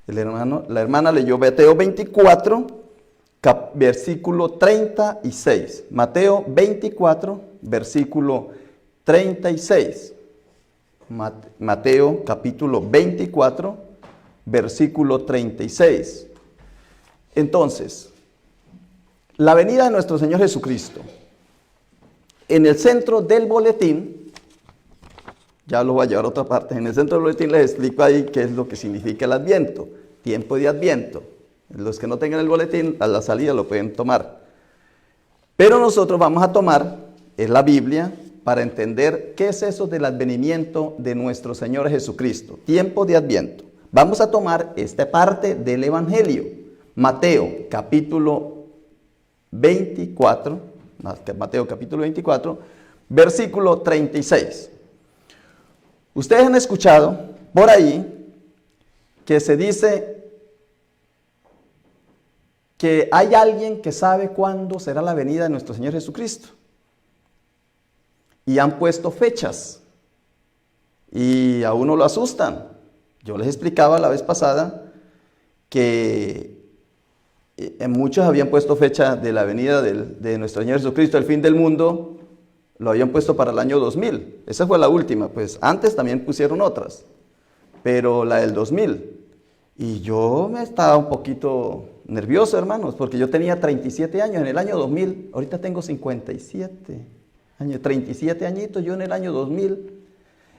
La hermana leyó Mateo 24, versículo 36. Mateo 24, versículo 36. Mateo capítulo 24, versículo 36. Entonces, la venida de nuestro Señor Jesucristo. En el centro del boletín, ya lo voy a llevar a otra parte, en el centro del boletín les explico ahí qué es lo que significa el Adviento, tiempo de Adviento. Los que no tengan el boletín, a la salida lo pueden tomar. Pero nosotros vamos a tomar, es la Biblia, para entender qué es eso del advenimiento de nuestro Señor Jesucristo, tiempo de Adviento. Vamos a tomar esta parte del Evangelio, Mateo capítulo 24, versículo 36. Ustedes han escuchado por ahí que se dice que hay alguien que sabe cuándo será la venida de nuestro Señor Jesucristo. Y han puesto fechas. Y a uno lo asustan. Yo les explicaba la vez pasada que muchos habían puesto fecha de la venida de nuestro Señor Jesucristo, el fin del mundo, lo habían puesto para el año 2000. Esa fue la última, pues antes también pusieron otras, pero la del 2000. Y yo me estaba un poquito nervioso, hermanos, porque yo tenía 37 años en el año 2000, ahorita tengo 57 años, 37 añitos yo en el año 2000.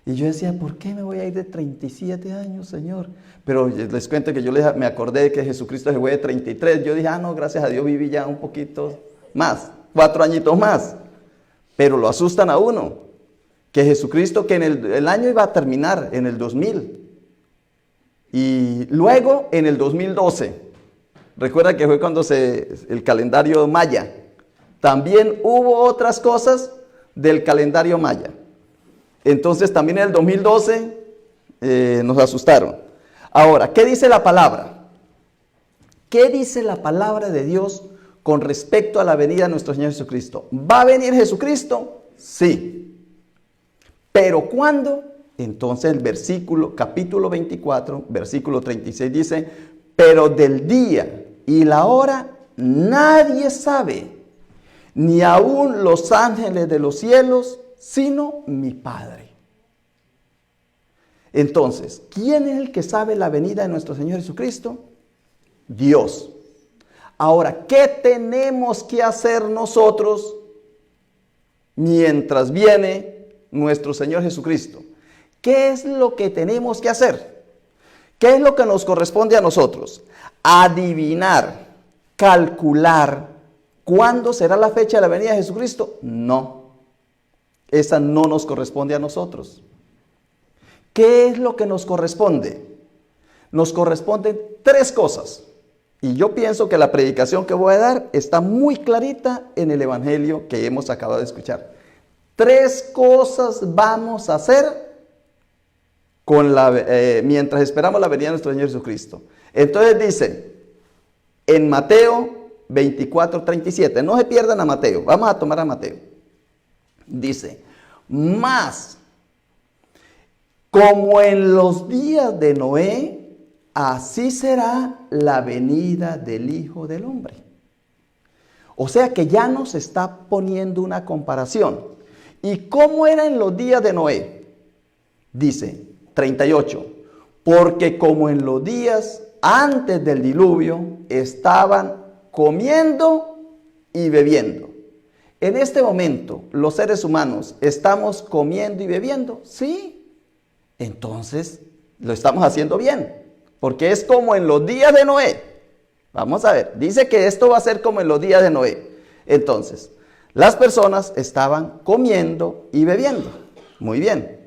Y yo decía, ¿por qué me voy a ir de 37 años, Señor? Pero les cuento que yo me acordé de que Jesucristo se fue de 33. Yo dije, no, gracias a Dios viví ya un poquito más, 4 añitos más. Pero lo asustan a uno, que Jesucristo, que en el año iba a terminar, en el 2000. Y luego en el 2012. Recuerda que fue cuando el calendario maya. También hubo otras cosas del calendario maya. Entonces también en el 2012 nos asustaron. Ahora, ¿qué dice la palabra? ¿Qué dice la palabra de Dios con respecto a la venida de nuestro Señor Jesucristo? ¿Va a venir Jesucristo? Sí. ¿Pero cuándo? Entonces el capítulo 24, versículo 36 dice, pero del día y la hora nadie sabe, ni aun los ángeles de los cielos, sino mi Padre. Entonces, ¿quién es el que sabe la venida de nuestro Señor Jesucristo? Dios. Ahora, ¿qué tenemos que hacer nosotros mientras viene nuestro Señor Jesucristo? ¿Qué es lo que tenemos que hacer? ¿Qué es lo que nos corresponde a nosotros? Adivinar, calcular, ¿cuándo será la fecha de la venida de Jesucristo? No. Esa no nos corresponde a nosotros. ¿Qué es lo que nos corresponde? Nos corresponden 3 cosas. Y yo pienso que la predicación que voy a dar está muy clarita en el Evangelio que hemos acabado de escuchar. 3 cosas vamos a hacer mientras esperamos la venida de nuestro Señor Jesucristo. Entonces dice, en Mateo 24:37, no se pierdan a Mateo, vamos a tomar a Mateo. Dice, mas como en los días de Noé, así será la venida del Hijo del Hombre. O sea que ya nos está poniendo una comparación. ¿Y cómo era en los días de Noé? Dice 38, porque como en los días antes del diluvio estaban comiendo y bebiendo. En este momento, los seres humanos, ¿estamos comiendo y bebiendo? Sí. Entonces, lo estamos haciendo bien, porque es como en los días de Noé. Vamos a ver, dice que esto va a ser como en los días de Noé. Entonces, las personas estaban comiendo y bebiendo. Muy bien.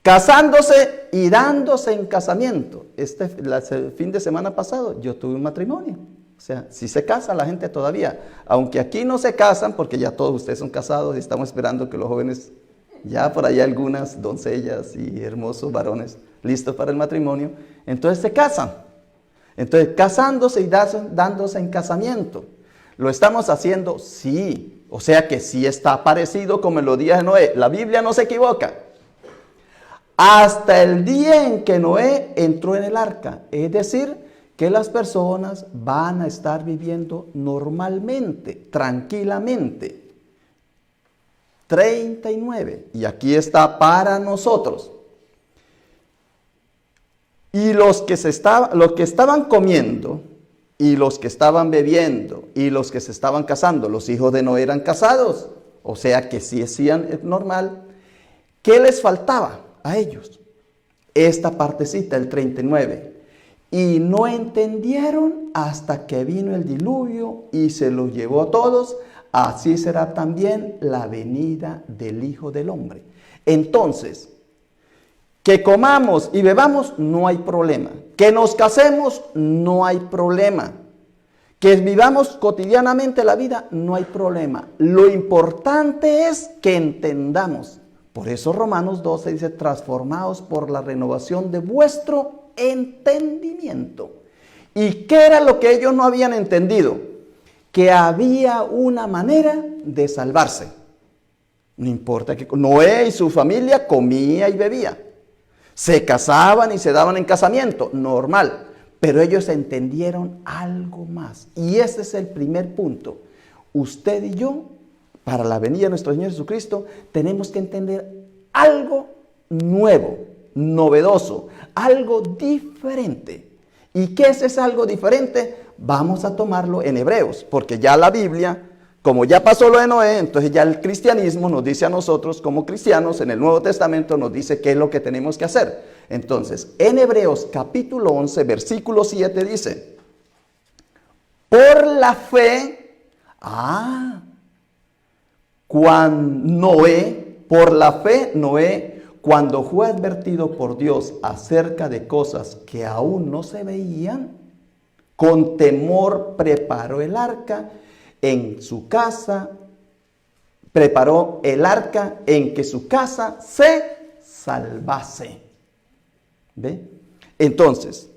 Casándose y dándose en casamiento. El fin de semana pasado yo tuve un matrimonio. O sea, si se casa la gente todavía. Aunque aquí no se casan, porque ya todos ustedes son casados y estamos esperando que los jóvenes, ya por ahí algunas doncellas y hermosos varones listos para el matrimonio, entonces se casan. Entonces, casándose y dándose en casamiento. ¿Lo estamos haciendo? Sí. O sea que sí está parecido como en los días de Noé. La Biblia no se equivoca. hasta el día en que Noé entró en el arca. Es decir, que las personas van a estar viviendo normalmente, tranquilamente. 39. Y aquí está para nosotros. Y los que estaban comiendo, y los que estaban bebiendo, y los que se estaban casando, los hijos de Noé eran casados, o sea que sí hacían normal. ¿Qué les faltaba a ellos? Esta partecita, el 39. Y no entendieron hasta que vino el diluvio y se los llevó a todos. Así será también la venida del Hijo del Hombre. Entonces, que comamos y bebamos, no hay problema. Que nos casemos, no hay problema. Que vivamos cotidianamente la vida, no hay problema. Lo importante es que entendamos. Por eso Romanos 12 dice, transformaos por la renovación de vuestro entendimiento. ¿Y qué era lo que ellos no habían entendido? Que había una manera de salvarse. No importa que Noé y su familia comía y bebía. Se casaban y se daban en casamiento, normal. Pero ellos entendieron algo más. Y ese es el primer punto. Usted y yo, para la venida de nuestro Señor Jesucristo, tenemos que entender algo nuevo, novedoso, algo diferente. ¿Y qué es ese algo diferente? Vamos a tomarlo en Hebreos, porque ya la Biblia, como ya pasó lo de Noé, entonces ya el cristianismo nos dice a nosotros como cristianos, en el Nuevo Testamento nos dice qué es lo que tenemos que hacer. Entonces, en Hebreos capítulo 11, versículo 7 dice, por la fe, por la fe, Noé, cuando fue advertido por Dios acerca de cosas que aún no se veían, con temor preparó el arca en su casa, preparó el arca en que su casa se salvase. ¿Ve? Entonces,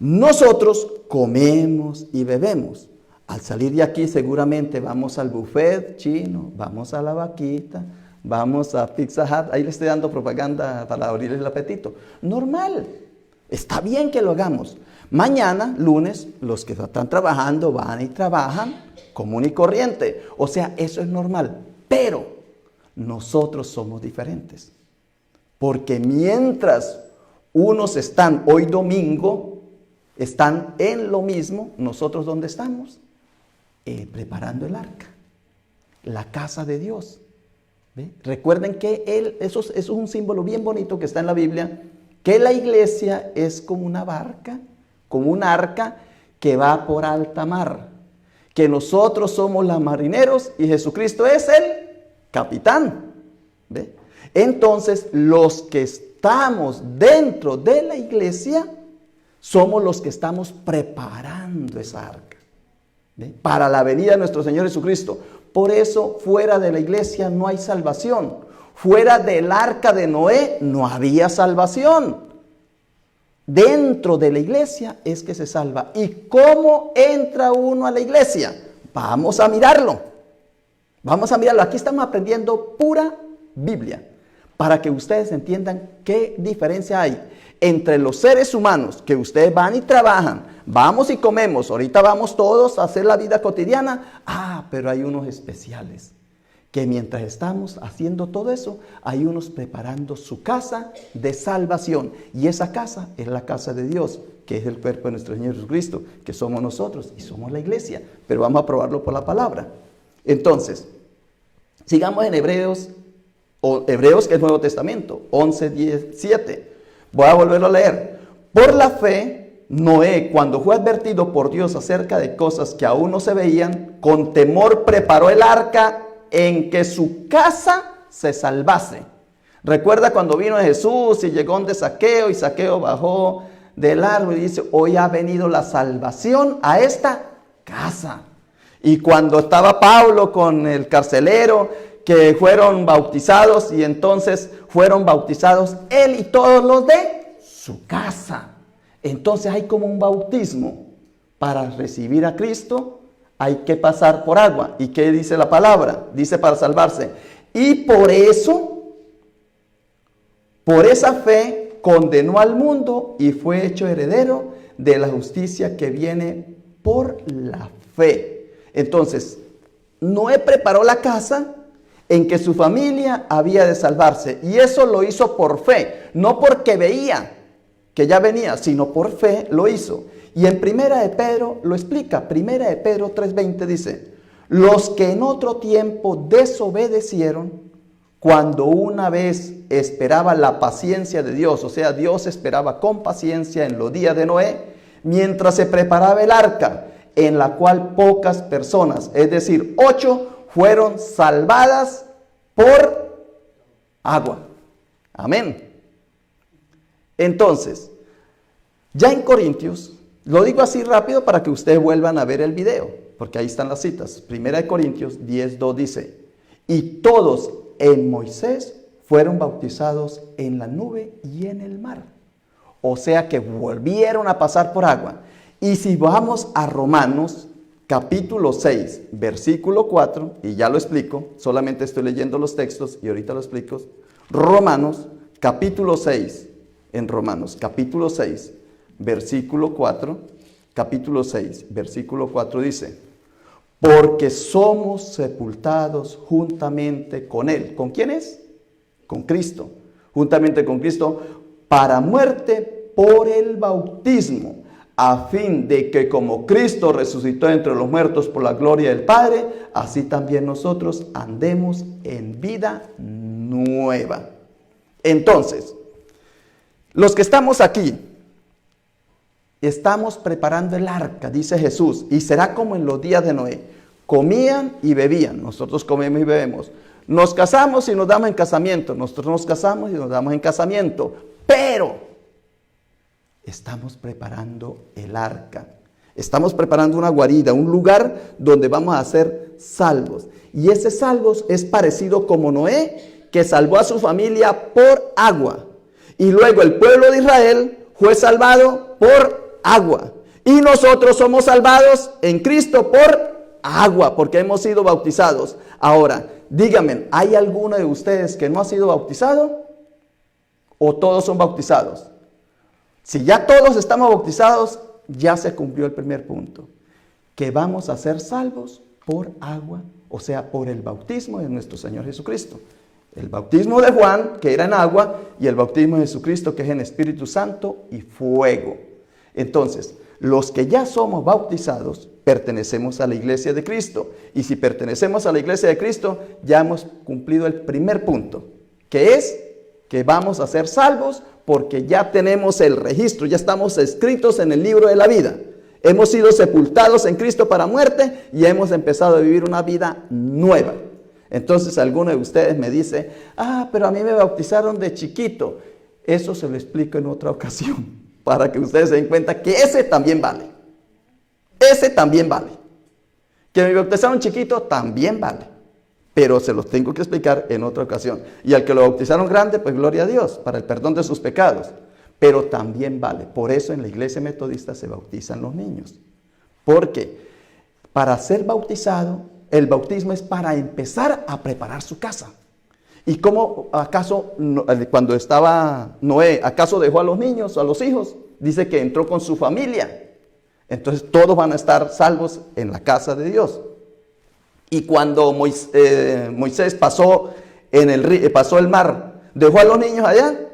nosotros comemos y bebemos. Al salir de aquí seguramente vamos al buffet chino, vamos a la vaquita, vamos a Pizza Hut. Ahí le estoy dando propaganda para abrirles el apetito. Normal, está bien que lo hagamos. Mañana, lunes, los que están trabajando van y trabajan común y corriente. O sea, eso es normal. Pero nosotros somos diferentes. Porque mientras unos están hoy domingo, están en lo mismo, nosotros ¿dónde estamos? Preparando el arca, la casa de Dios. ¿Ve? Recuerden que eso es un símbolo bien bonito que está en la Biblia, que la iglesia es como una barca, como un arca que va por alta mar, que nosotros somos los marineros y Jesucristo es el capitán. ¿Ve? Entonces, los que estamos dentro de la iglesia somos los que estamos preparando esa arca, ¿ve? Para la venida de nuestro Señor Jesucristo. Por eso, fuera de la iglesia no hay salvación. Fuera del arca de Noé no había salvación. Dentro de la iglesia es que se salva. ¿Y cómo entra uno a la iglesia? Vamos a mirarlo. Vamos a mirarlo. Aquí estamos aprendiendo pura Biblia, para que ustedes entiendan qué diferencia hay entre los seres humanos, que ustedes van y trabajan, vamos y comemos, ahorita vamos todos a hacer la vida cotidiana. Pero hay unos especiales, que mientras estamos haciendo todo eso, hay unos preparando su casa de salvación. Y esa casa es la casa de Dios, que es el cuerpo de nuestro Señor Jesucristo, que somos nosotros y somos la iglesia. Pero vamos a probarlo por la palabra. Entonces, sigamos en Hebreos, que es Nuevo Testamento, 11:17. Voy a volverlo a leer. Por la fe, Noé, cuando fue advertido por Dios acerca de cosas que aún no se veían, con temor preparó el arca en que su casa se salvase. Recuerda cuando vino Jesús y llegó donde Zaqueo, y Zaqueo bajó del árbol y dice, hoy ha venido la salvación a esta casa. Y cuando estaba Pablo con el carcelero, que fueron bautizados, y entonces fueron bautizados él y todos los de su casa. Entonces hay como un bautismo. Para recibir a Cristo hay que pasar por agua. ¿Y qué dice la palabra? Dice para salvarse. Y por eso Por esa fe condenó al mundo y fue hecho heredero de la justicia que viene por la fe. Entonces, Noé preparó la casa en que su familia había de salvarse. Y eso lo hizo por fe, no porque veía que ya venía, sino por fe lo hizo. Y en Primera de Pedro lo explica. Primera de Pedro 3:20 dice: los que en otro tiempo desobedecieron, cuando una vez esperaba la paciencia de Dios, o sea, Dios esperaba con paciencia en los días de Noé, mientras se preparaba el arca, en la cual pocas personas, es decir, 8, fueron salvadas por agua. Amén. Entonces, ya en Corintios, lo digo así rápido para que ustedes vuelvan a ver el video, porque ahí están las citas. Primera de Corintios 10:2 dice: y todos en Moisés fueron bautizados en la nube y en el mar. O sea que volvieron a pasar por agua. Y si vamos a Romanos capítulo 6, versículo 4, y ya lo explico, solamente estoy leyendo los textos y ahorita lo explico. Romanos capítulo 6, en Romanos capítulo 6, versículo 4, capítulo 6, versículo 4 dice: porque somos sepultados juntamente con Él. ¿Con quién es? Con Cristo. Juntamente con Cristo, para muerte por el bautismo, a fin de que como Cristo resucitó entre los muertos por la gloria del Padre, así también nosotros andemos en vida nueva. Entonces, los que estamos aquí, estamos preparando el arca, dice Jesús, y será como en los días de Noé. Comían y bebían, nosotros comemos y bebemos. Nos casamos y nos damos en casamiento, nosotros nos casamos y nos damos en casamiento. Pero estamos preparando el arca. Estamos preparando una guarida, un lugar donde vamos a ser salvos. Y ese salvos es parecido como Noé, que salvó a su familia por agua. Y luego el pueblo de Israel fue salvado por agua. Y nosotros somos salvados en Cristo por agua, porque hemos sido bautizados. Ahora, díganme, ¿hay alguno de ustedes que no ha sido bautizado? ¿O todos son bautizados? Si ya todos estamos bautizados, ya se cumplió el primer punto. Que vamos a ser salvos por agua, o sea, por el bautismo de nuestro Señor Jesucristo. El bautismo de Juan, que era en agua, y el bautismo de Jesucristo, que es en Espíritu Santo y fuego. Entonces, los que ya somos bautizados, pertenecemos a la iglesia de Cristo. Y si pertenecemos a la iglesia de Cristo, ya hemos cumplido el primer punto, que es que vamos a ser salvos porque ya tenemos el registro, ya estamos escritos en el libro de la vida. Hemos sido sepultados en Cristo para muerte y hemos empezado a vivir una vida nueva. Entonces alguno de ustedes me dice: pero a mí me bautizaron de chiquito. Eso se lo explico en otra ocasión, para que ustedes se den cuenta que ese también vale. Ese también vale. Que me bautizaron chiquito también vale. Pero se los tengo que explicar en otra ocasión. Y al que lo bautizaron grande, pues gloria a Dios, para el perdón de sus pecados. Pero también vale. Por eso en la iglesia metodista se bautizan los niños. Porque para ser bautizado, el bautismo es para empezar a preparar su casa. ¿Y cómo acaso, cuando estaba Noé, acaso dejó a los niños, a los hijos? Dice que entró con su familia. Entonces todos van a estar salvos en la casa de Dios. Y cuando Moisés pasó el mar, ¿dejó a los niños allá?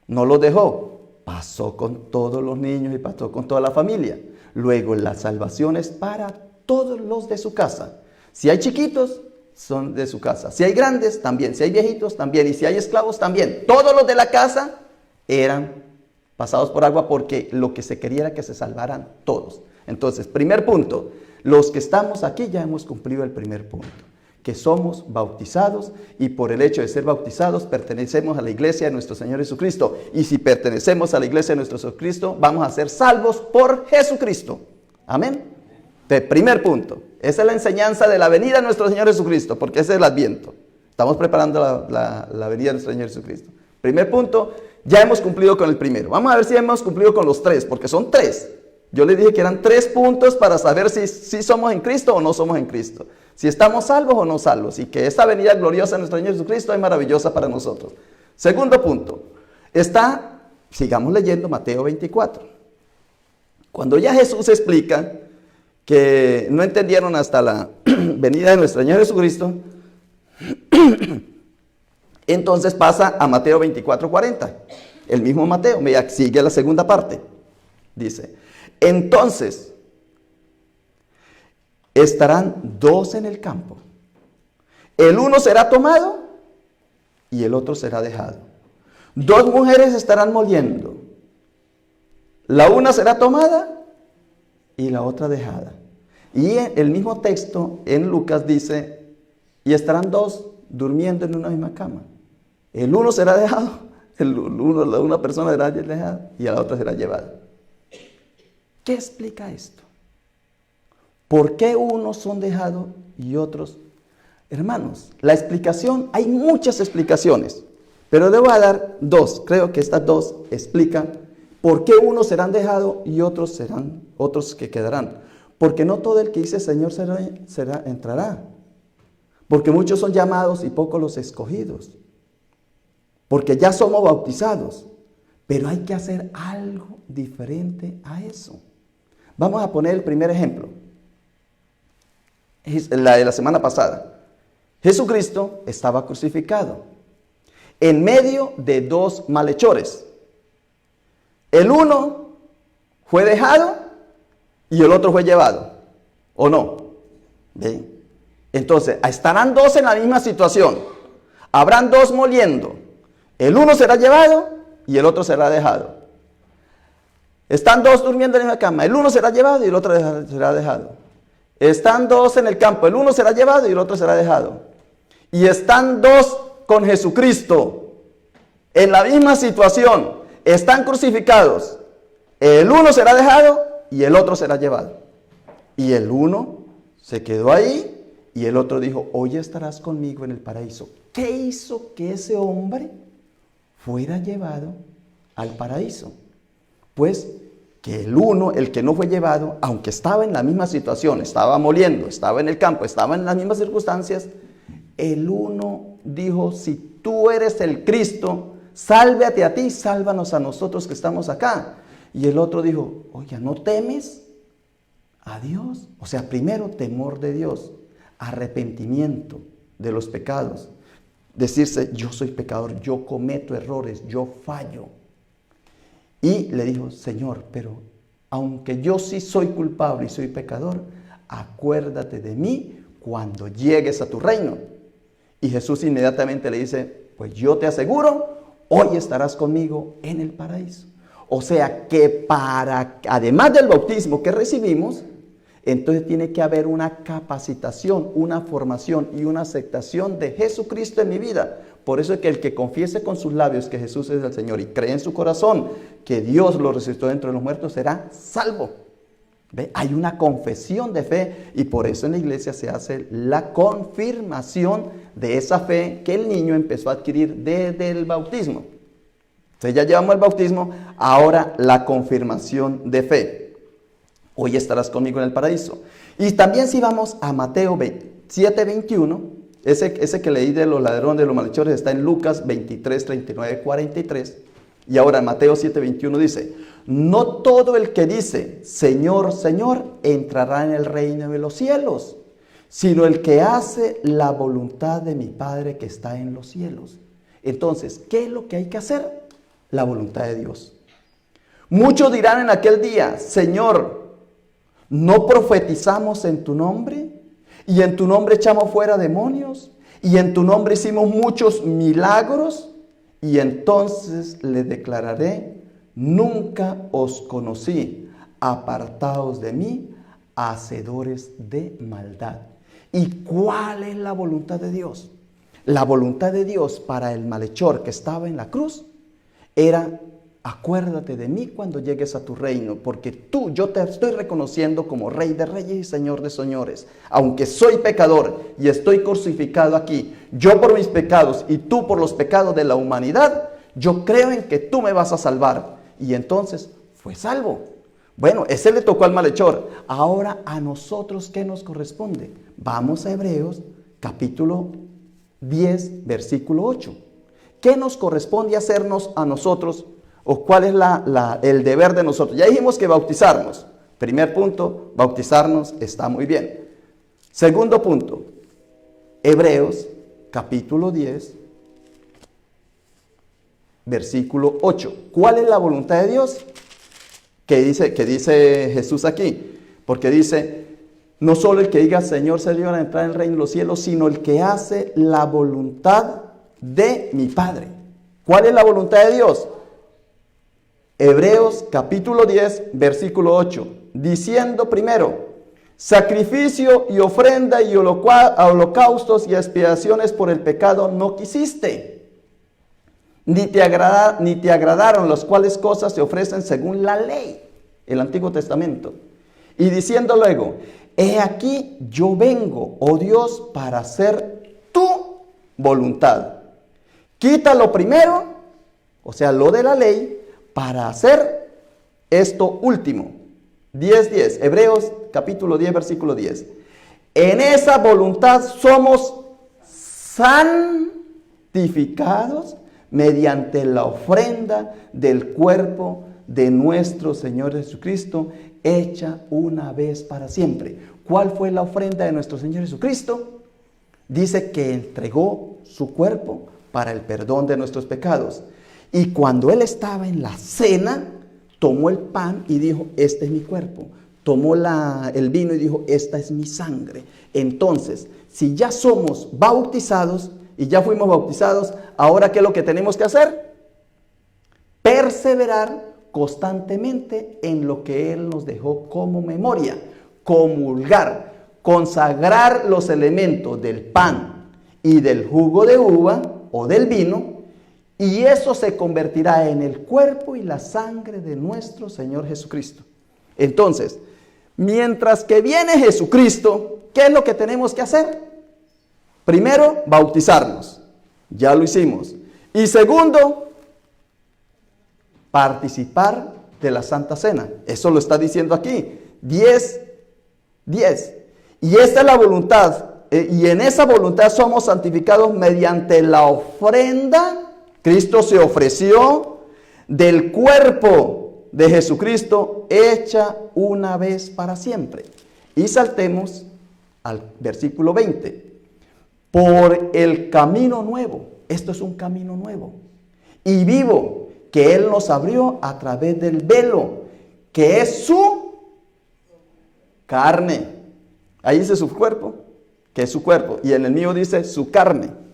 No los dejó. Pasó con todos los niños y pasó con toda la familia. Luego la salvación es para todos los de su casa. Si hay chiquitos, son de su casa. Si hay grandes, también. Si hay viejitos, también. Y si hay esclavos, también. Todos los de la casa eran pasados por agua, porque lo que se quería era que se salvaran todos. Entonces, primer punto, los que estamos aquí ya hemos cumplido el primer punto, que somos bautizados, y por el hecho de ser bautizados pertenecemos a la iglesia de nuestro Señor Jesucristo. Y si pertenecemos a la iglesia de nuestro Jesucristo, vamos a ser salvos por Jesucristo. Amén. Entonces, primer punto, esa es la enseñanza de la venida de nuestro Señor Jesucristo, porque ese es el Adviento. Estamos preparando la venida de nuestro Señor Jesucristo. Primer punto, ya hemos cumplido con el primero. Vamos a ver si hemos cumplido con los 3, porque son 3. Yo les dije que eran 3 puntos para saber si somos en Cristo o no somos en Cristo. Si estamos salvos o no salvos. Y que esta venida gloriosa de nuestro Señor Jesucristo es maravillosa para nosotros. Segundo punto, sigamos leyendo Mateo 24. Cuando ya Jesús explica que no entendieron hasta la venida de nuestro Señor Jesucristo, entonces pasa a Mateo 24:40. El mismo Mateo, mira, sigue la segunda parte. Dice, entonces estarán dos en el campo. El uno será tomado y el otro será dejado. Dos mujeres estarán moliendo. La una será tomada y la otra dejada. Y el mismo texto en Lucas dice, y estarán dos durmiendo en una misma cama. El uno será dejado, una persona será dejada y a la otra será llevada. ¿Qué explica esto? ¿Por qué unos son dejados y otros? Hermanos, la explicación, hay muchas explicaciones, pero le voy a dar dos. Creo que estas dos explican por qué unos serán dejados y otros serán, otros que quedarán. Porque no todo el que dice Señor entrará. Porque muchos son llamados y pocos los escogidos. Porque ya somos bautizados. Pero hay que hacer algo diferente a eso. Vamos a poner el primer ejemplo. La de la semana pasada. Jesucristo estaba crucificado en medio de dos malhechores. El uno fue dejado y el otro fue llevado, ¿o no? ¿Ven? Entonces, estarán dos en la misma situación. Habrán dos moliendo. El uno será llevado y el otro será dejado. Están dos durmiendo en la misma cama. El uno será llevado y el otro será dejado. Están dos en el campo. El uno será llevado y el otro será dejado. Y están dos con Jesucristo en la misma situación. Están crucificados. El uno será dejado y el otro será llevado. Y el uno se quedó ahí y el otro dijo, hoy estarás conmigo en el paraíso. ¿Qué hizo que ese hombre fuera llevado al paraíso? Pues que el uno, el que no fue llevado, aunque estaba en la misma situación, estaba moliendo, estaba en el campo, estaba en las mismas circunstancias, el uno dijo, si tú eres el Cristo, sálvate a ti, sálvanos a nosotros que estamos acá. Y el otro dijo, oye, ¿no temes a Dios? O sea, primero temor de Dios, arrepentimiento de los pecados. Decirse, yo soy pecador, yo cometo errores, yo fallo. Y le dijo, Señor, pero aunque yo sí soy culpable y soy pecador, acuérdate de mí cuando llegues a tu reino. Y Jesús inmediatamente le dice, pues yo te aseguro, hoy estarás conmigo en el paraíso. O sea que además del bautismo que recibimos, entonces tiene que haber una capacitación, una formación y una aceptación de Jesucristo en mi vida. Por eso es que el que confiese con sus labios que Jesús es el Señor y cree en su corazón que Dios lo resucitó entre los muertos será salvo. ¿Ve? Hay una confesión de fe y por eso en la iglesia se hace la confirmación de esa fe que el niño empezó a adquirir desde el bautismo. Entonces ya llevamos el bautismo, ahora la confirmación de fe. Hoy estarás conmigo en el paraíso. Y también si vamos a Mateo 7:21, ese que leí de los ladrones, de los malhechores, está en Lucas 23, 39, 43. Y ahora en Mateo 7:21 dice, no todo el que dice, Señor, Señor, entrará en el reino de los cielos, sino el que hace la voluntad de mi Padre que está en los cielos. Entonces, ¿qué es lo que hay que hacer? La voluntad de Dios. Muchos dirán en aquel día, Señor, ¿no profetizamos en tu nombre? Y en tu nombre echamos fuera demonios, y en tu nombre hicimos muchos milagros. Y entonces le declararé, nunca os conocí, apartaos de mí, hacedores de maldad. ¿Y cuál es la voluntad de Dios? La voluntad de Dios para el malhechor que estaba en la cruz era, acuérdate de mí cuando llegues a tu reino, porque yo te estoy reconociendo como Rey de Reyes y Señor de Señores. Aunque soy pecador y estoy crucificado aquí, yo por mis pecados y tú por los pecados de la humanidad, yo creo en que tú me vas a salvar. Y entonces fue salvo. Bueno, ese le tocó al malhechor. Ahora a nosotros, ¿qué nos corresponde? Vamos a Hebreos capítulo 10, versículo 8. ¿Qué nos corresponde hacernos a nosotros? ¿O cuál es el deber de nosotros? Ya dijimos que bautizarnos. Primer punto, bautizarnos está muy bien. Segundo punto, Hebreos capítulo 10, versículo 8. ¿Cuál es la voluntad de Dios? Que dice Jesús aquí. Porque dice, no solo el que diga Señor, Señor, a entrar en el reino de los cielos, sino el que hace la voluntad de mi Padre. ¿Cuál es la voluntad de Dios? Hebreos capítulo 10, versículo 8. Diciendo primero, sacrificio y ofrenda y holocaustos y expiaciones por el pecado no quisiste, ni te agradaron, las cuales cosas se ofrecen según la ley, el Antiguo Testamento. Y diciendo luego, he aquí yo vengo, oh Dios, para hacer tu voluntad. Quita lo primero, o sea, lo de la ley, para hacer esto último. 10:10, Hebreos capítulo 10, versículo 10. En esa voluntad somos santificados mediante la ofrenda del cuerpo de nuestro Señor Jesucristo, hecha una vez para siempre. ¿Cuál fue la ofrenda de nuestro Señor Jesucristo? Dice que entregó su cuerpo para el perdón de nuestros pecados. Y cuando Él estaba en la cena, tomó el pan y dijo, este es mi cuerpo. Tomó el vino y dijo, esta es mi sangre. Entonces, si ya somos bautizados y ya fuimos bautizados, ahora ¿qué es lo que tenemos que hacer? Perseverar constantemente en lo que Él nos dejó como memoria. Comulgar, consagrar los elementos del pan y del jugo de uva o del vino, y eso se convertirá en el cuerpo y la sangre de nuestro Señor Jesucristo. Entonces, mientras que viene Jesucristo, ¿qué es lo que tenemos que hacer? Primero, bautizarnos. Ya lo hicimos. Y segundo, participar de la Santa Cena. Eso lo está diciendo aquí. 10:10. Y esta es la voluntad. Y en esa voluntad somos santificados mediante la ofrenda. Cristo se ofreció del cuerpo de Jesucristo hecha una vez para siempre. Y saltemos al versículo 20. Por el camino nuevo, esto es un camino nuevo y vivo que Él nos abrió a través del velo, que es su carne. Ahí dice su cuerpo, que es su cuerpo, y en el mío dice su carne.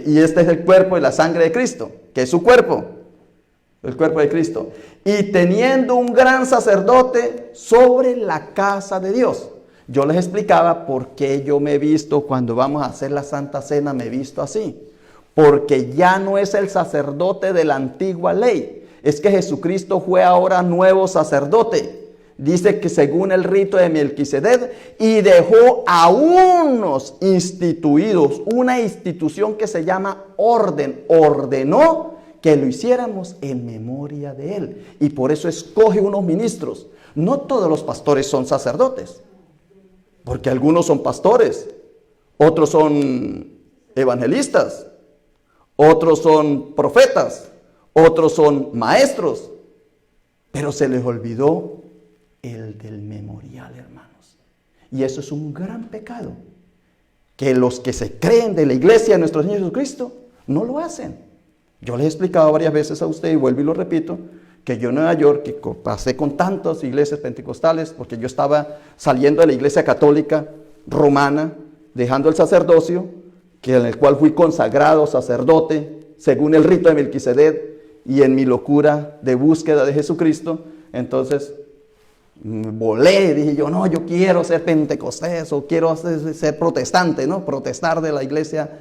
Y este es el cuerpo y la sangre de Cristo, que es su cuerpo, el cuerpo de Cristo. Y teniendo un gran sacerdote sobre la casa de Dios. Yo les explicaba por qué yo me he visto, cuando vamos a hacer la Santa Cena, me he visto así. Porque ya no es el sacerdote de la antigua ley. Es que Jesucristo fue ahora nuevo sacerdote. Dice que según el rito de Melquisedec, y dejó a unos instituidos, una institución que se llama orden, ordenó que lo hiciéramos en memoria de Él. Y por eso escoge unos ministros. No todos los pastores son sacerdotes, porque algunos son pastores, otros son evangelistas, otros son profetas, otros son maestros, pero se les olvidó el del memorial, hermanos. Y eso es un gran pecado, que los que se creen de la iglesia de nuestro Señor Jesucristo no lo hacen. Yo les he explicado varias veces a usted, y vuelvo y lo repito, que yo en Nueva York, que pasé con tantas iglesias pentecostales, porque yo estaba saliendo de la iglesia católica romana, dejando el sacerdocio, que en el cual fui consagrado sacerdote, según el rito de Melquisedec, y en mi locura de búsqueda de Jesucristo, entonces volé, dije yo, no, yo quiero ser pentecostés, o quiero ser protestante, ¿no? Protestar de la iglesia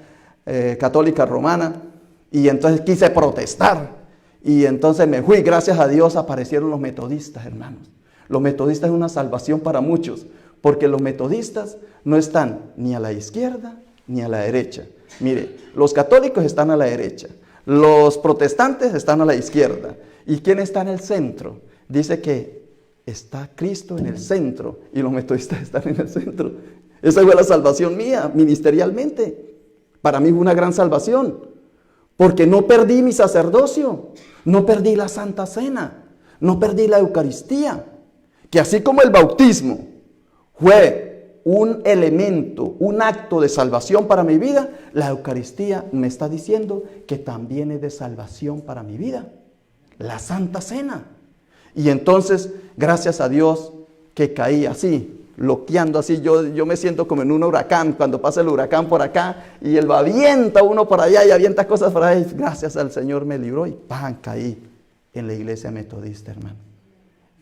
católica romana, y entonces quise protestar, y entonces me fui, gracias a Dios aparecieron los metodistas, hermanos. Los metodistas es una salvación para muchos, porque los metodistas no están ni a la izquierda ni a la derecha. Mire, los católicos están a la derecha, los protestantes están a la izquierda, ¿y quién está en el centro? Dice que está Cristo en el centro, y los metodistas están en el centro. Esa fue la salvación mía, ministerialmente. Para mí fue una gran salvación, Porque no perdí mi sacerdocio, no perdí la Santa Cena, no perdí la Eucaristía. Que así como el bautismo fue un elemento, un acto de salvación para mi vida, la Eucaristía me está diciendo que también es de salvación para mi vida. La Santa Cena. Y entonces, gracias a Dios que caí así, loqueando así. Yo me siento como en un huracán, cuando pasa el huracán por acá y él va, avienta uno por allá y avienta cosas por ahí. Gracias al Señor me libró y ¡pam! Caí en la iglesia metodista, hermano.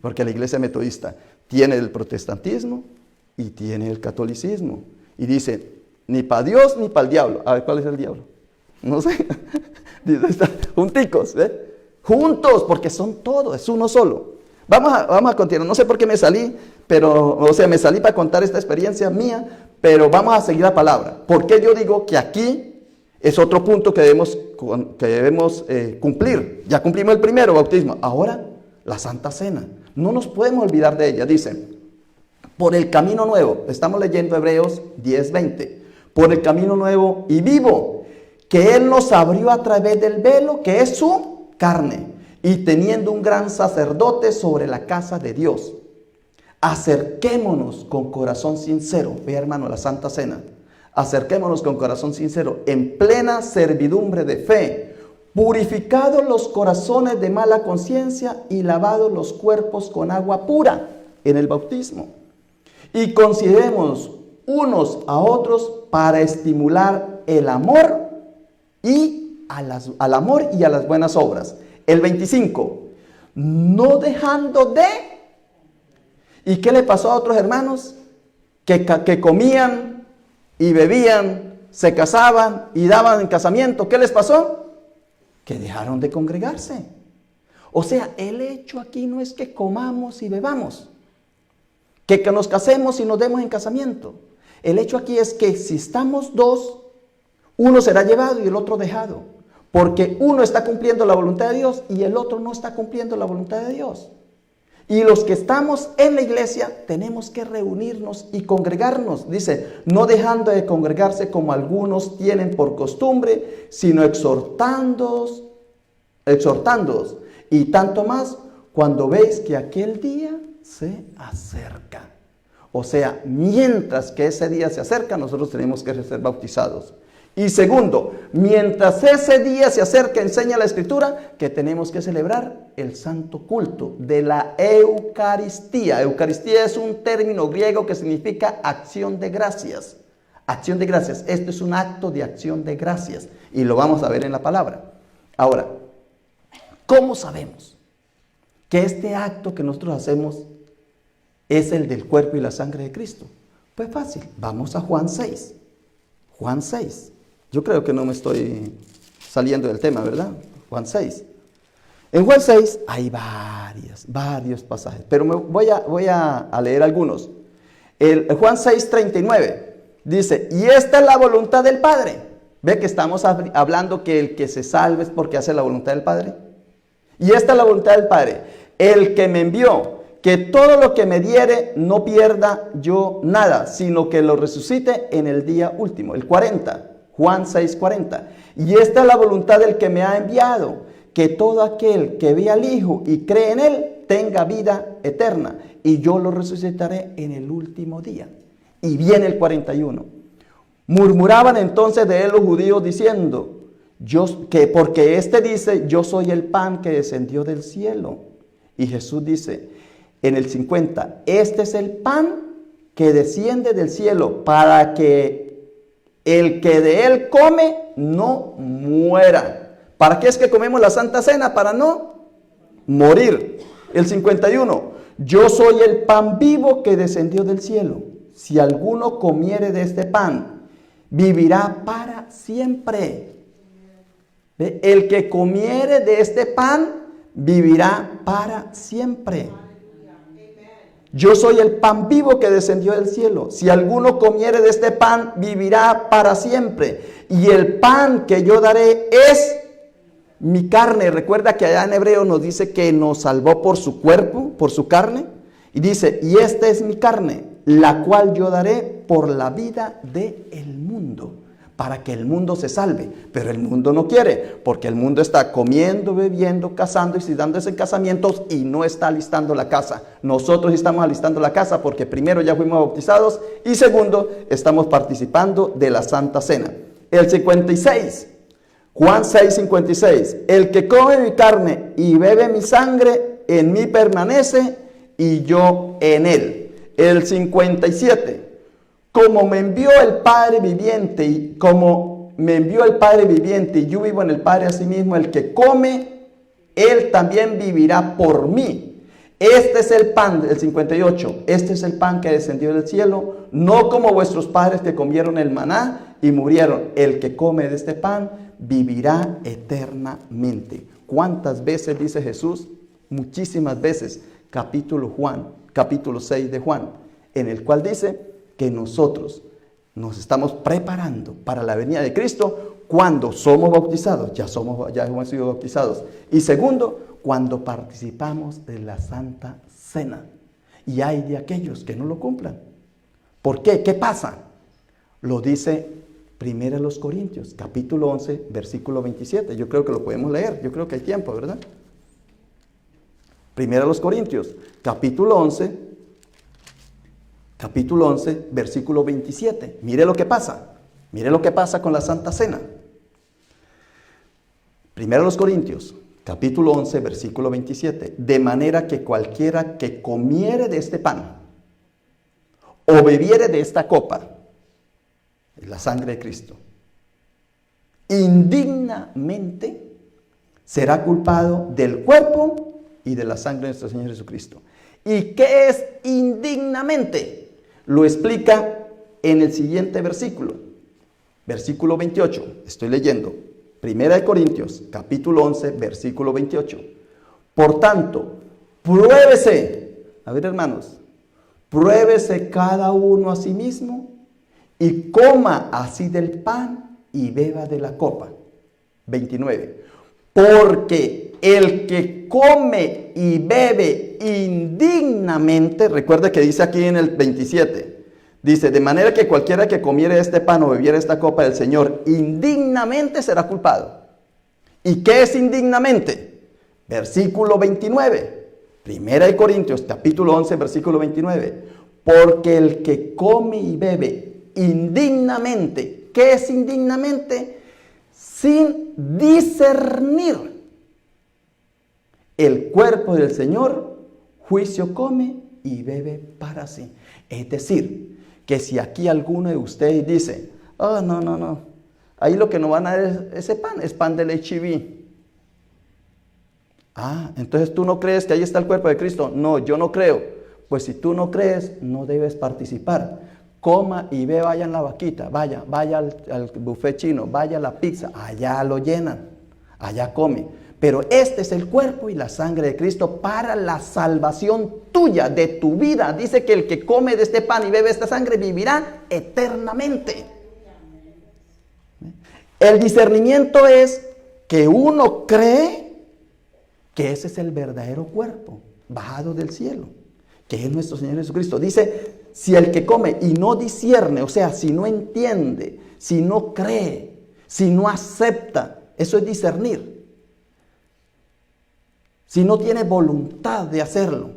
Porque la iglesia metodista tiene el protestantismo y tiene el catolicismo. Y dice, ni para Dios ni para el diablo. A ver, ¿cuál es el diablo? No sé. Dice, junticos, ¿eh? Juntos, porque son todos, es uno solo. Vamos a continuar. No sé por qué me salí, pero, me salí para contar esta experiencia mía, pero vamos a seguir la palabra. ¿Por qué yo digo que aquí es otro punto que debemos cumplir? Ya cumplimos el primero, bautismo. Ahora, la Santa Cena. No nos podemos olvidar de ella. Dice, por el camino nuevo, estamos leyendo Hebreos 10:20. Por el camino nuevo y vivo, que Él nos abrió a través del velo, que es su carne, y teniendo un gran sacerdote sobre la casa de Dios, acerquémonos con corazón sincero. Ve, hermano, la Santa Cena. Acerquémonos con corazón sincero, en plena servidumbre de fe, purificados los corazones de mala conciencia y lavados los cuerpos con agua pura en el bautismo. Y consideremos unos a otros para estimular el amor al amor y a las buenas obras. El 25, no dejando de... ¿Y qué le pasó a otros hermanos? Que comían y bebían, se casaban y daban en casamiento. ¿Qué les pasó? Que dejaron de congregarse. O sea, el hecho aquí no es que comamos y bebamos, que nos casemos y nos demos en casamiento. El hecho aquí es que si estamos dos, uno será llevado y el otro dejado. Porque uno está cumpliendo la voluntad de Dios y el otro no está cumpliendo la voluntad de Dios. Y los que estamos en la iglesia tenemos que reunirnos y congregarnos. Dice, no dejando de congregarse como algunos tienen por costumbre, sino exhortándoos. Y tanto más cuando veis que aquel día se acerca. O sea, mientras que ese día se acerca, nosotros tenemos que ser bautizados. Y segundo, mientras ese día se acerca, enseña la Escritura que tenemos que celebrar el santo culto de la Eucaristía. Eucaristía es un término griego que significa acción de gracias. Acción de gracias. Esto es un acto de acción de gracias. Y lo vamos a ver en la palabra. Ahora, ¿cómo sabemos que este acto que nosotros hacemos es el del cuerpo y la sangre de Cristo? Pues fácil. Vamos a Juan 6. Juan 6. Yo creo que no me estoy saliendo del tema, ¿verdad? Juan 6. En Juan 6 hay varios pasajes, pero voy a leer algunos. El Juan 6:39 dice, y esta es la voluntad del Padre. ¿Ve que estamos hablando que el que se salve es porque hace la voluntad del Padre? Y esta es la voluntad del Padre, el que me envió, que todo lo que me diere no pierda yo nada, sino que lo resucite en el día último. El 40. Juan 6:40. Y esta es la voluntad del que me ha enviado, que todo aquel que ve al Hijo y cree en Él tenga vida eterna, y yo lo resucitaré en el último día. Y viene el 41. Murmuraban entonces de él los judíos diciendo, porque éste dice, yo soy el pan que descendió del cielo. Y Jesús dice en el 50, este es el pan que desciende del cielo para que el que de él come no muera. ¿Para qué es que comemos la Santa Cena? Para no morir. El 51. Yo soy el pan vivo que descendió del cielo. Si alguno comiere de este pan, vivirá para siempre. El que comiere de este pan, vivirá para siempre. Yo soy el pan vivo que descendió del cielo. Si alguno comiere de este pan, vivirá para siempre. Y el pan que yo daré es mi carne. Recuerda que allá en Hebreo nos dice que nos salvó por su cuerpo, por su carne. Y dice, y esta es mi carne, la cual yo daré por la vida del mundo. para que el mundo se salve. Pero el mundo no quiere, porque el mundo está comiendo, bebiendo, casando y dándose en casamientos y no está alistando la casa. Nosotros estamos alistando la casa porque primero ya fuimos bautizados y segundo, estamos participando de la Santa Cena. El 56, Juan 6:56, el que come mi carne y bebe mi sangre, en mí permanece y yo en él. El 57, como me envió el Padre viviente y yo vivo en el Padre, asimismo el que come, él también vivirá por mí. Este es el pan, el 58, este es el pan que descendió del cielo, no como vuestros padres que comieron el maná y murieron. El que come de este pan vivirá eternamente. ¿Cuántas veces dice Jesús? Muchísimas veces. Capítulo 6 de Juan, en el cual dice que nosotros nos estamos preparando para la venida de Cristo cuando somos bautizados, ya hemos sido bautizados. Y segundo, cuando participamos de la Santa Cena. Y hay de aquellos que no lo cumplan. ¿Por qué? ¿Qué pasa? Lo dice 1 Corintios, capítulo 11, versículo 27. Yo creo que lo podemos leer, yo creo que hay tiempo, ¿verdad? 1 Corintios, capítulo 11, versículo 27. Mire lo que pasa. Mire lo que pasa con la Santa Cena. 1 Corintios, capítulo 11, versículo 27. De manera que cualquiera que comiere de este pan o bebiere de esta copa, la sangre de Cristo, indignamente será culpado del cuerpo y de la sangre de nuestro Señor Jesucristo. ¿Y qué es indignamente? Lo explica en el siguiente versículo, versículo 28. Estoy leyendo, 1 Corintios, capítulo 11, versículo 28. Por tanto, pruébese, a ver hermanos, pruébese cada uno a sí mismo y coma así del pan y beba de la copa. 29. Porque el que come y bebe indignamente, recuerda que dice aquí en el 27, dice, de manera que cualquiera que comiere este pan o bebiera esta copa del Señor indignamente será culpado. ¿Y qué es indignamente? Versículo 29, 1 Corintios, capítulo 11, versículo 29. Porque el que come y bebe indignamente, ¿qué es indignamente? Sin discernir el cuerpo del Señor, juicio come y bebe para sí. Es decir, que si aquí alguno de ustedes dice, oh, no, ahí lo que nos van a dar es ese pan, es pan del HIV. Ah, entonces tú no crees que ahí está el cuerpo de Cristo. No, yo no creo. Pues si tú no crees, no debes participar. Coma y ve, vaya en la vaquita, vaya al buffet chino, vaya a la pizza, allá lo llenan, allá come. Pero este es el cuerpo y la sangre de Cristo para la salvación tuya, de tu vida. Dice que el que come de este pan y bebe esta sangre vivirá eternamente. El discernimiento es que uno cree que ese es el verdadero cuerpo bajado del cielo, que es nuestro Señor Jesucristo. Dice, si el que come y no discierne, o sea, si no entiende, si no cree, si no acepta, eso es discernir. Si no tiene voluntad de hacerlo,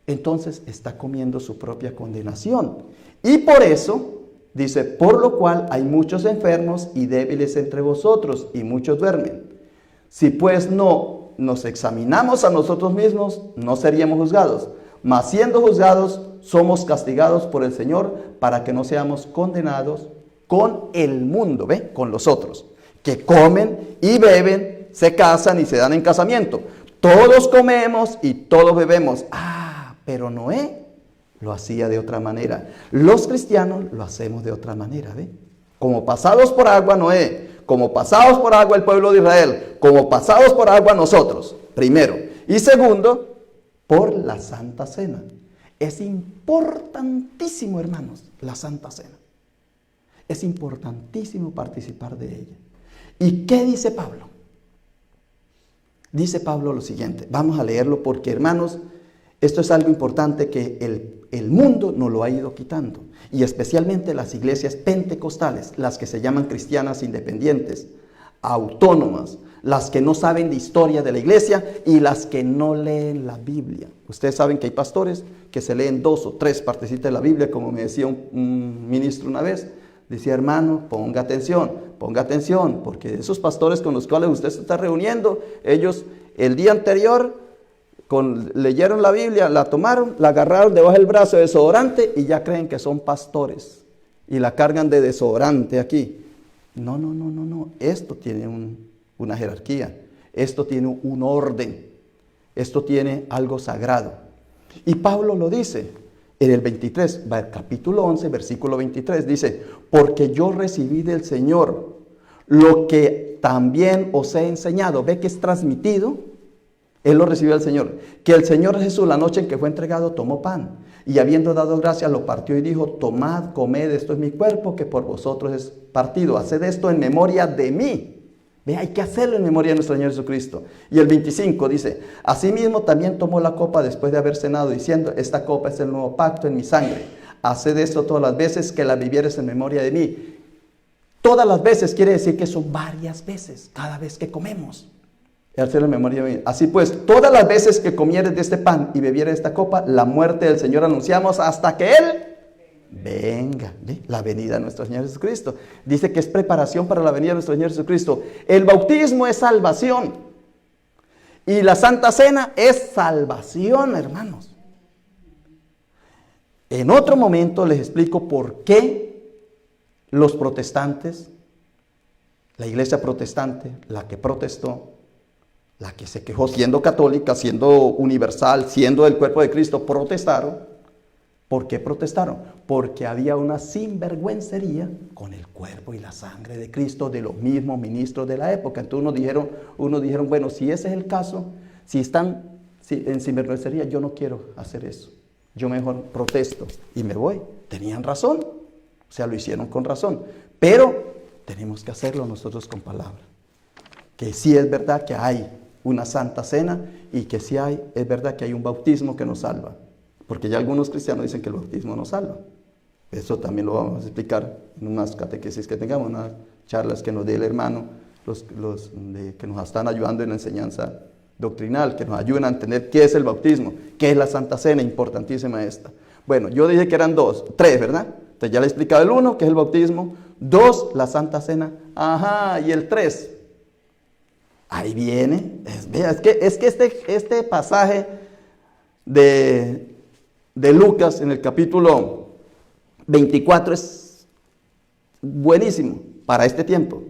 entonces está comiendo su propia condenación. Y por eso, dice, por lo cual hay muchos enfermos y débiles entre vosotros, y muchos duermen. Si pues no nos examinamos a nosotros mismos, no seríamos juzgados. Mas siendo juzgados, somos castigados por el Señor para que no seamos condenados con el mundo, ¿ve? Con los otros, que comen y beben, se casan y se dan en casamiento. Todos comemos y todos bebemos. Ah, pero Noé lo hacía de otra manera. Los cristianos lo hacemos de otra manera, ¿ve? Como pasados por agua Noé, como pasados por agua el pueblo de Israel, como pasados por agua nosotros, primero. Y segundo, por la Santa Cena. Es importantísimo, hermanos, la Santa Cena. Es importantísimo participar de ella. ¿Y qué dice Pablo? Dice Pablo lo siguiente, vamos a leerlo porque, hermanos, esto es algo importante que el mundo nos lo ha ido quitando. Y especialmente las iglesias pentecostales, las que se llaman cristianas independientes, autónomas, las que no saben de historia de la iglesia y las que no leen la Biblia. Ustedes saben que hay pastores que se leen 2 o 3 partecitas de la Biblia, como me decía un ministro una vez. Decía, hermano, ponga atención, porque esos pastores con los cuales usted se está reuniendo, ellos el día anterior leyeron la Biblia, la tomaron, la agarraron debajo del brazo de desodorante y ya creen que son pastores y la cargan de desodorante aquí. No, esto tiene una jerarquía, esto tiene un orden, esto tiene algo sagrado. Y Pablo lo dice en el 23, capítulo 11, versículo 23, dice, porque yo recibí del Señor lo que también os he enseñado. Ve que es transmitido, él lo recibió del Señor, que el Señor Jesús la noche en que fue entregado tomó pan y habiendo dado gracias lo partió y dijo, tomad, comed, esto es mi cuerpo que por vosotros es partido, haced esto en memoria de mí. Ve, hay que hacerlo en memoria de nuestro Señor Jesucristo. Y el 25 dice, asimismo también tomó la copa después de haber cenado, diciendo, esta copa es el nuevo pacto en mi sangre. Haced esto todas las veces que la vivieres en memoria de mí. Todas las veces quiere decir que son varias veces, cada vez que comemos. Hacerlo en memoria de mí. Así pues, todas las veces que comieres de este pan y bebieres de esta copa, la muerte del Señor anunciamos hasta que Él venga. ¿Ve? La venida de nuestro Señor Jesucristo. Dice que es preparación para la venida de nuestro Señor Jesucristo. El bautismo es salvación. Y la Santa Cena es salvación, hermanos. En otro momento les explico por qué los protestantes, la iglesia protestante, la que protestó, la que se quejó siendo católica, siendo universal, siendo del cuerpo de Cristo, protestaron. ¿Por qué protestaron? Porque había una sinvergüencería con el cuerpo y la sangre de Cristo de los mismos ministros de la época. Entonces unos dijeron, bueno, si ese es el caso, si están en sinvergüencería, yo no quiero hacer eso. Yo mejor protesto y me voy. Tenían razón, o sea, lo hicieron con razón. Pero tenemos que hacerlo nosotros con palabra. Que sí es verdad que hay una santa cena y que sí es verdad que hay un bautismo que nos salva. Porque ya algunos cristianos dicen que el bautismo nos salva. Eso también lo vamos a explicar en unas catequesis que tengamos, unas charlas que nos dé el hermano, que nos están ayudando en la enseñanza doctrinal, que nos ayudan a entender qué es el bautismo, qué es la Santa Cena, importantísima esta. Bueno, yo dije que eran 3, ¿verdad? Entonces ya le he explicado el 1, que es el bautismo, 2, la Santa Cena, y el 3. Ahí viene, es que este pasaje de Lucas en el capítulo 24 es buenísimo para este tiempo.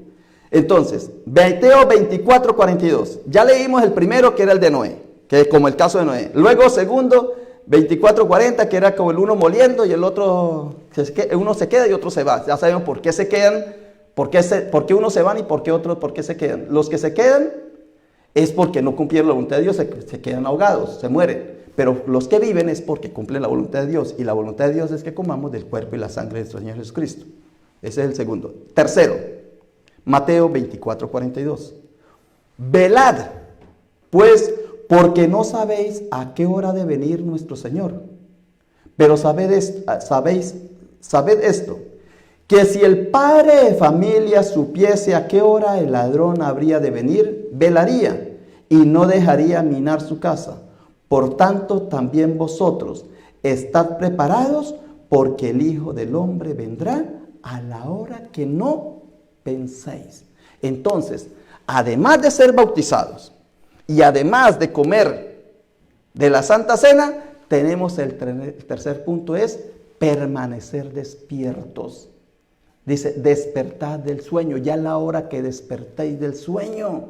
Entonces, Mateo 24, 42. Ya leímos el primero que era el de Noé, que es como el caso de Noé. Luego, segundo, 24, 40, que era como el uno moliendo y el otro, uno se queda y otro se va. Ya sabemos por qué se quedan, por qué unos se van y por qué se quedan. Los que se quedan es porque no cumplieron la voluntad de Dios, se quedan ahogados, se mueren. Pero los que viven es porque cumplen la voluntad de Dios. Y la voluntad de Dios es que comamos del cuerpo y la sangre de nuestro Señor Jesucristo. Ese es el segundo. Tercero, Mateo 24, 42. Velad, pues, porque no sabéis a qué hora ha de venir nuestro Señor. Pero sabed esto, que si el padre de familia supiese a qué hora el ladrón habría de venir, velaría y no dejaría minar su casa. Por tanto, también vosotros estad preparados, porque el Hijo del Hombre vendrá a la hora que no penséis. Entonces, además de ser bautizados y además de comer de la Santa Cena, tenemos el tercer punto, es permanecer despiertos. Dice, despertad del sueño, ya es la hora que despertéis del sueño.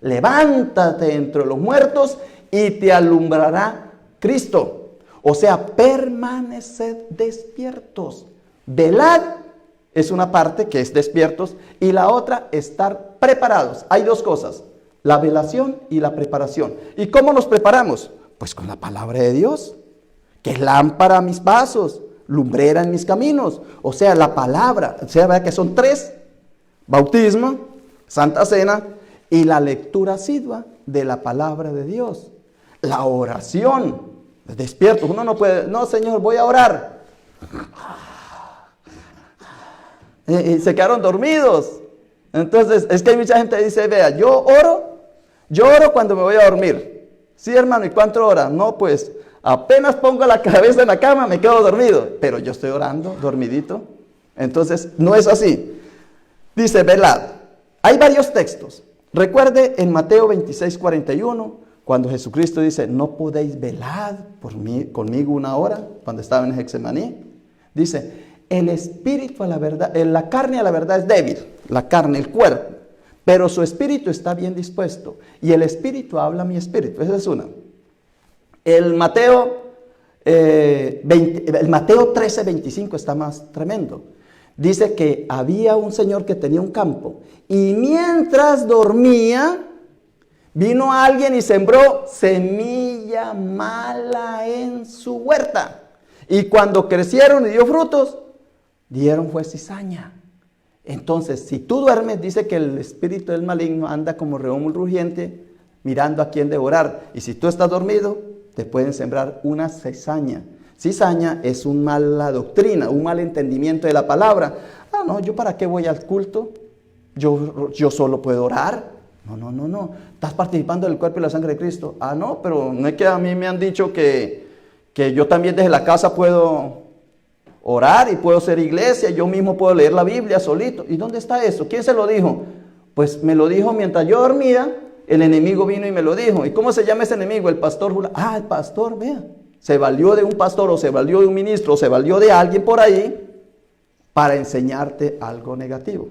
Levántate entre los muertos y te alumbrará Cristo. O sea, permaneced despiertos. Velad es una parte que es despiertos y la otra estar preparados. Hay dos cosas, la velación y la preparación. ¿Y cómo nos preparamos? Pues con la palabra de Dios, que es lámpara a mis pasos, lumbrera en mis caminos. O sea, la palabra, o sea, ¿verdad que son 3? Bautismo, Santa Cena y la lectura asidua de la palabra de Dios. La oración, Despiertos. Uno no puede, no, Señor, voy a orar. Y se quedaron dormidos. Entonces, es que hay mucha gente que dice, vea, yo oro cuando me voy a dormir. Sí, hermano, ¿y cuánto ora? No, pues, apenas pongo la cabeza en la cama, me quedo dormido. Pero yo estoy orando, dormidito. Entonces, no es así. Dice, velad. Hay varios textos. Recuerde en Mateo 26:41, cuando Jesucristo dice, no podéis velar conmigo una hora, cuando estaba en Getsemaní. Dice, el espíritu a la verdad, la carne a la verdad es débil, la carne, el cuerpo, pero su espíritu está bien dispuesto. Y el espíritu habla a mi espíritu. Esa es una. El Mateo 13:25 está más tremendo. Dice que había un señor que tenía un campo y mientras dormía, vino alguien y sembró semilla mala en su huerta. Y cuando crecieron y dio frutos, dieron fue cizaña. Entonces, si tú duermes, dice que el espíritu del maligno anda como león rugiente, mirando a quién devorar. Y si tú estás dormido, te pueden sembrar una cizaña. Cizaña es una mala doctrina, un mal entendimiento de la palabra. Ah, no, ¿yo para qué voy al culto? Yo solo puedo orar. No. Estás participando del cuerpo y la sangre de Cristo. Ah, no, pero no es que a mí me han dicho que yo también desde la casa puedo orar y puedo ser iglesia. Yo mismo puedo leer la Biblia solito. ¿Y dónde está eso? ¿Quién se lo dijo? Pues me lo dijo mientras yo dormía. El enemigo vino y me lo dijo. ¿Y cómo se llama ese enemigo? El pastor. Ah, el pastor, vea. Se valió de un pastor o se valió de un ministro o se valió de alguien por ahí para enseñarte algo negativo.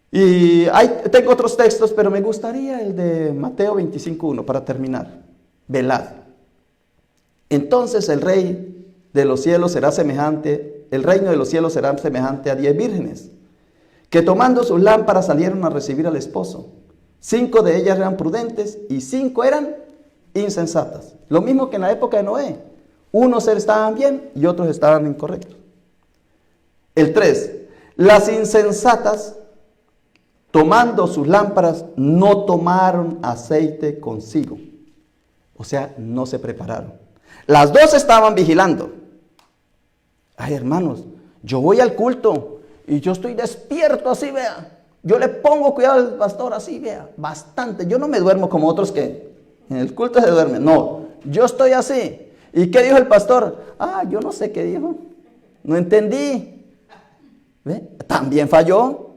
Y tengo otros textos, pero me gustaría el de Mateo 25:1 para terminar. Velad. Entonces el reino de los cielos será semejante a 10 vírgenes, que tomando sus lámparas salieron a recibir al esposo. 5 de ellas eran prudentes y 5 eran insensatas. Lo mismo que en la época de Noé. Unos estaban bien y otros estaban incorrectos. El 3. Las insensatas, tomando sus lámparas, no tomaron aceite consigo. O sea, no se prepararon. Las dos estaban vigilando. Ay, hermanos, yo voy al culto y yo estoy despierto así, vea. Yo le pongo cuidado al pastor así, vea, bastante. Yo no me duermo como otros que en el culto se duermen. No, yo estoy así. ¿Y qué dijo el pastor? Ah, yo no sé qué dijo. No entendí. ¿Ve? También falló.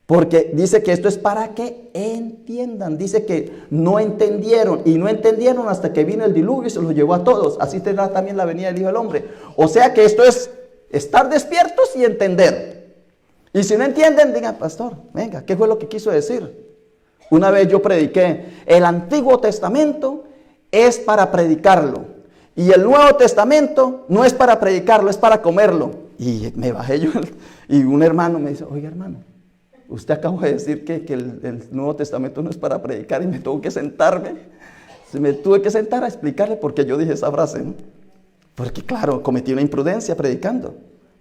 Porque dice que esto es para que entiendan. Dice que no entendieron. Y no entendieron hasta que vino el diluvio y se los llevó a todos. Así tendrá también la venida del Hijo del Hombre. O sea que esto es estar despiertos y entender. Y si no entienden, digan, pastor, venga, ¿qué fue lo que quiso decir? Una vez yo prediqué, el Antiguo Testamento es para predicarlo. Y el Nuevo Testamento no es para predicarlo, es para comerlo. Y me bajé yo. Y un hermano me dice, oiga hermano, usted acaba de decir que el Nuevo Testamento no es para predicar, y me tuve que sentarme. Me tuve que sentar a explicarle por qué yo dije esa frase, ¿no? Porque claro, cometí una imprudencia predicando.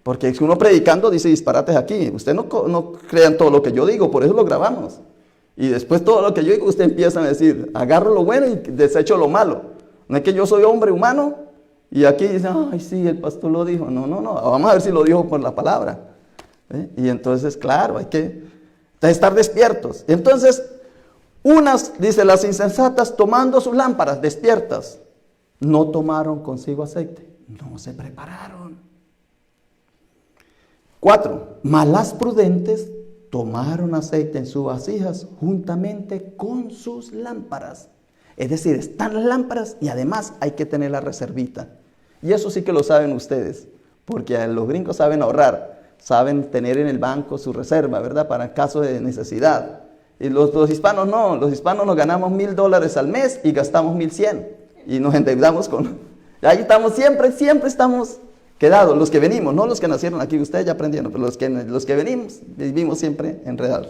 Porque si uno predicando dice disparates aquí. Usted no crean todo lo que yo digo, por eso lo grabamos. Y después todo lo que yo digo, usted empieza a decir, agarro lo bueno y desecho lo malo. No es que yo soy hombre humano y aquí dice, ay sí, el pastor lo dijo. No, vamos a ver si lo dijo por la palabra. Y entonces, claro, hay que estar despiertos. Entonces, dice, las insensatas tomando sus lámparas, despiertas, no tomaron consigo aceite, no se prepararon. 4, mas las prudentes tomaron aceite en sus vasijas juntamente con sus lámparas. Es decir, están las lámparas y además hay que tener la reservita. Y eso sí que lo saben ustedes, porque los gringos saben ahorrar, saben tener en el banco su reserva, ¿verdad? Para caso de necesidad. Y los hispanos no, los hispanos nos ganamos $1,000 al mes y gastamos 1,100 y nos endeudamos con... Ahí estamos siempre estamos quedados, los que venimos, no los que nacieron aquí, ustedes ya aprendieron, pero los que venimos, vivimos siempre enredados.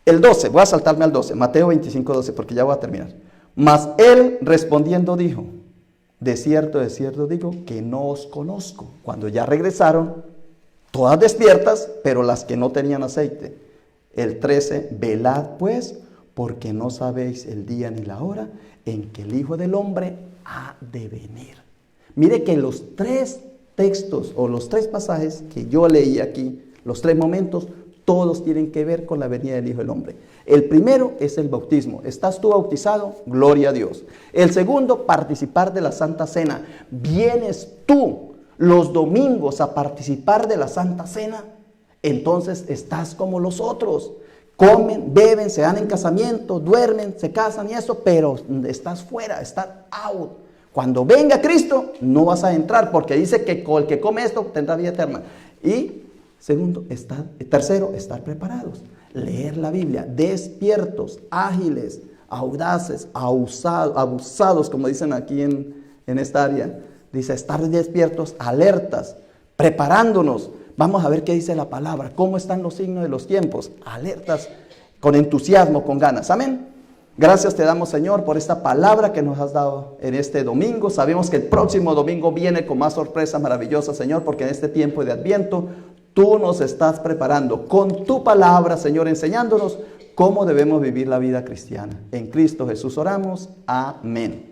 El 12, voy a saltarme al 12, Mateo 25:12, porque ya voy a terminar. Mas él respondiendo dijo, de cierto digo que no os conozco. Cuando ya regresaron, todas despiertas, pero las que no tenían aceite. El 13, velad pues, porque no sabéis el día ni la hora en que el Hijo del Hombre ha de venir. Mire que los tres textos o los tres pasajes que yo leí aquí, los tres momentos, todos tienen que ver con la venida del Hijo del Hombre. El primero es el bautismo. ¿Estás tú bautizado? Gloria a Dios. El segundo, participar de la Santa Cena. ¿Vienes tú los domingos a participar de la Santa Cena? Entonces estás como los otros. Comen, beben, se dan en casamiento, duermen, se casan y eso, pero estás fuera, estás out. Cuando venga Cristo, no vas a entrar, porque dice que el que come esto tendrá vida eterna. Y tercero, estar preparados. Leer la Biblia, despiertos, ágiles, audaces, abusados, como dicen aquí en esta área. Dice, estar despiertos, alertas, preparándonos. Vamos a ver qué dice la palabra, cómo están los signos de los tiempos, alertas, con entusiasmo, con ganas. Amén. Gracias te damos, Señor, por esta palabra que nos has dado en este domingo. Sabemos que el próximo domingo viene con más sorpresas maravillosas, Señor, porque en este tiempo de Adviento tú nos estás preparando con tu palabra, Señor, enseñándonos cómo debemos vivir la vida cristiana. En Cristo Jesús oramos. Amén.